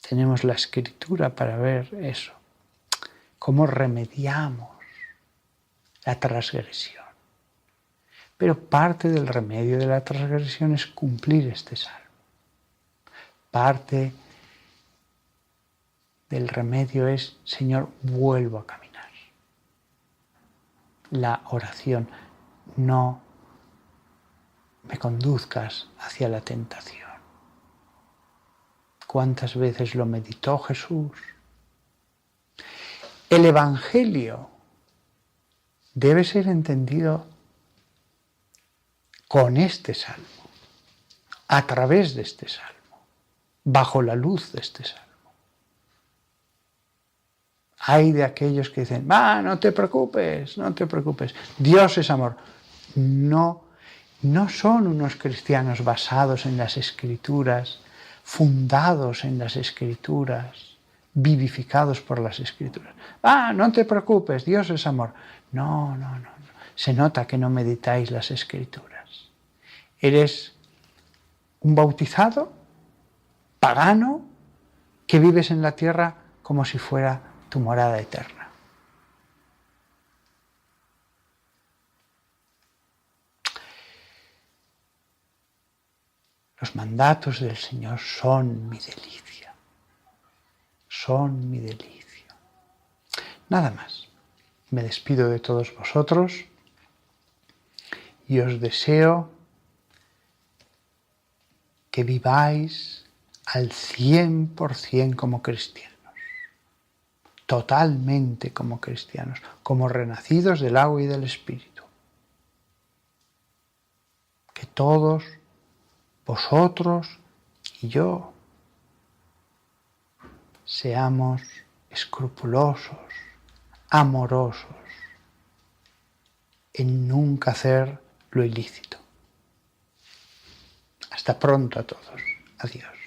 S1: Tenemos la Escritura para ver eso, cómo remediamos la transgresión. Pero parte del remedio de la transgresión es cumplir este salmo. Parte del remedio es, Señor, vuelvo a caminar. La oración, no me conduzcas hacia la tentación. ¿Cuántas veces lo meditó Jesús? El Evangelio debe ser entendido con este salmo, a través de este salmo, bajo la luz de este salmo. Hay de aquellos que dicen, no te preocupes, Dios es amor. No son unos cristianos basados en las Escrituras, fundados en las Escrituras, vivificados por las Escrituras. No te preocupes, Dios es amor. No. Se nota que no meditáis las Escrituras. Eres un bautizado, pagano, que vives en la tierra como si fuera tu morada eterna. Los mandatos del Señor son mi delicia. Son mi delicia. Nada más. Me despido de todos vosotros y os deseo que viváis al 100% como cristianos, totalmente como cristianos, como renacidos del agua y del Espíritu. Que todos vosotros y yo seamos escrupulosos, amorosos, en nunca hacer lo ilícito. Hasta pronto a todos. Adiós.